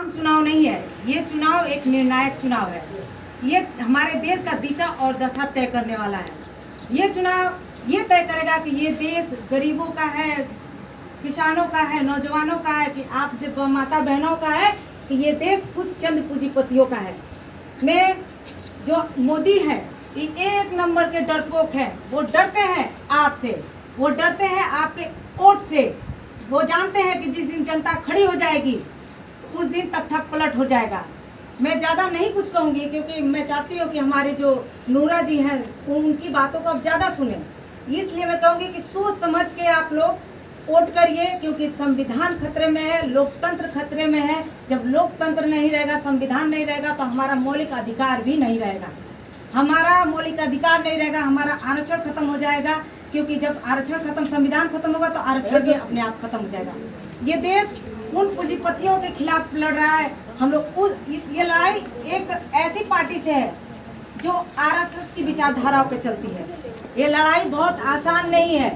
आम चुनाव नहीं है, ये चुनाव एक निर्णायक चुनाव है। ये हमारे देश का दिशा और दशा तय करने वाला है। ये चुनाव ये तय करेगा कि ये देश गरीबों का है, किसानों का है, नौजवानों का है, कि आप माता बहनों का है, कि ये देश कुछ चंद पूंजीपतियों का है। मैं जो मोदी है ये एक नंबर के डरपोक है। वो डरते हैं आपसे, वो डरते हैं आपके वोट से। वो जानते हैं कि जिस दिन जनता खड़ी हो जाएगी तो उस दिन तक थक पलट हो जाएगा। मैं ज़्यादा नहीं कुछ कहूँगी, क्योंकि मैं चाहती हूँ कि हमारे जो नूरा जी हैं उनकी बातों को आप ज़्यादा सुने। इसलिए मैं कहूँगी कि सोच समझ के आप लोग वोट करिए, क्योंकि संविधान खतरे में है, लोकतंत्र खतरे में है। जब लोकतंत्र नहीं रहेगा, संविधान नहीं रहेगा, तो हमारा मौलिक अधिकार भी नहीं रहेगा। हमारा मौलिक अधिकार नहीं रहेगा, हमारा आरक्षण खत्म हो जाएगा, क्योंकि जब आरक्षण खत्म, संविधान खत्म होगा तो आरक्षण भी अपने आप खत्म हो जाएगा। ये देश उन पूंजीपतियों के खिलाफ लड़ रहा है। हम लोग ये लड़ाई एक ऐसी पार्टी से है जो आरएसएस की विचारधाराओं पे चलती है। ये लड़ाई बहुत आसान नहीं है।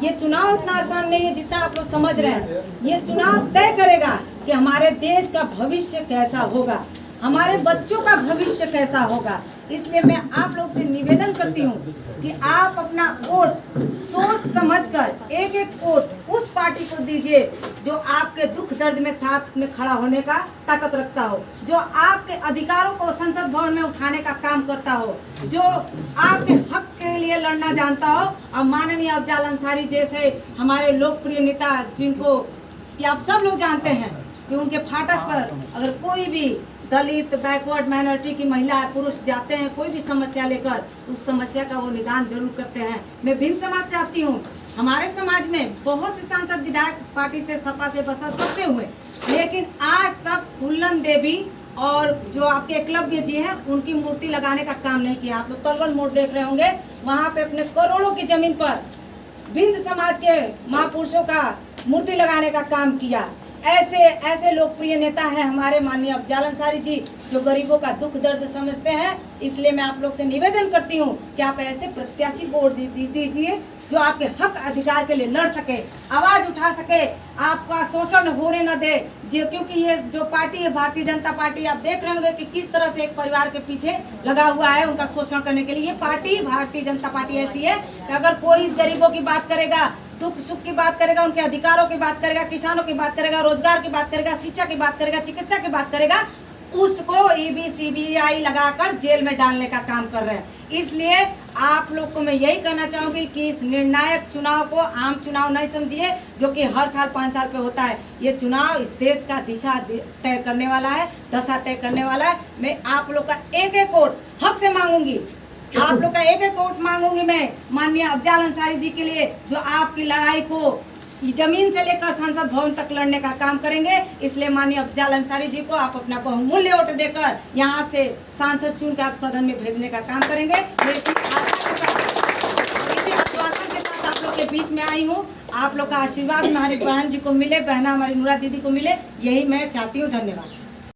ये चुनाव उतना आसान नहीं है जितना आप लोग समझ रहे हैं। ये चुनाव तय करेगा कि हमारे देश का भविष्य कैसा होगा, हमारे बच्चों का भविष्य कैसा होगा। इसलिए मैं आप लोग से निवेदन करती हूँ कि आप अपना वोट सोच समझकर एक एक वोट उस पार्टी को दीजिए जो आपके दुख दर्द में साथ में खड़ा होने का ताकत रखता हो, जो आपके अधिकारों को संसद भवन में उठाने का काम करता हो, जो आपके हक के लिए लड़ना जानता हो। और माननीय अफजाल अंसारी जैसे हमारे लोकप्रिय नेता, जिनको कि आप सब लोग जानते हैं कि उनके फाटक पर अगर कोई भी दलित, बैकवर्ड, माइनॉरिटी की महिला पुरुष जाते हैं कोई भी समस्या लेकर, तो उस समस्या का वो निदान जरूर करते हैं। मैं भिन्न समाज से आती हूँ। हमारे समाज में बहुत से सांसद विधायक पार्टी से, सपा से, बसपा सबसे हुए, लेकिन आज तक फूलन देवी और जो आपके एकलव्य जी हैं उनकी मूर्ति लगाने का काम नहीं किया। आप लोग तलवन मोड़ देख रहे होंगे, वहाँ पे अपने करोड़ों की जमीन पर भिन्न समाज के महापुरुषों का मूर्ति लगाने का काम किया। ऐसे लोकप्रिय नेता हैं हमारे माननीय अफजाल अंसारी जी, जो गरीबों का दुख दर्द समझते हैं। इसलिए मैं आप लोग से निवेदन करती हूँ कि आप ऐसे प्रत्याशी को वोट दीजिए जो आपके हक अधिकार के लिए लड़ सके, आवाज़ उठा सके, आपका शोषण होने न दे। क्योंकि ये जो पार्टी है भारतीय जनता पार्टी, आप देख रहे होंगे कि किस तरह से एक परिवार के पीछे लगा हुआ है उनका शोषण करने के लिए। ये पार्टी भारतीय जनता पार्टी ऐसी है कि अगर कोई गरीबों की बात करेगा, दुख सुख की बात करेगा, उनके अधिकारों की बात करेगा, किसानों की बात करेगा, रोजगार की बात करेगा, शिक्षा की बात करेगा, चिकित्सा की बात करेगा, उसको ईडी सीबीआई लगाकर जेल में डालने का काम कर रहे हैं। इसलिए आप लोग को मैं यही कहना चाहूंगी कि इस निर्णायक चुनाव को आम चुनाव नहीं समझिए, जो कि हर साल 5 साल पे होता है। ये चुनाव इस देश का दिशा तय करने वाला है, दशा तय करने वाला है। मैं आप लोग का एक एक वोट हक से मांगूंगी, आप लोग का एक एक वोट मांगूंगी मैं माननीय अफजाल अंसारी जी के लिए, जो आपकी लड़ाई को जमीन से लेकर संसद भवन तक लड़ने का काम करेंगे। इसलिए माननीय अफजाल अंसारी जी को आप अपना बहुमूल्य वोट देकर यहाँ से सांसद चुन कर आप सदन में भेजने का काम करेंगे। मैं इसी आश्वासन के साथ आप लोग के बीच में आई हूँ। आप लोग का आशीर्वाद हमारी बहन जी को मिले, बहना हमारी नूरा दीदी को मिले, यही मैं चाहती हूँ। धन्यवाद।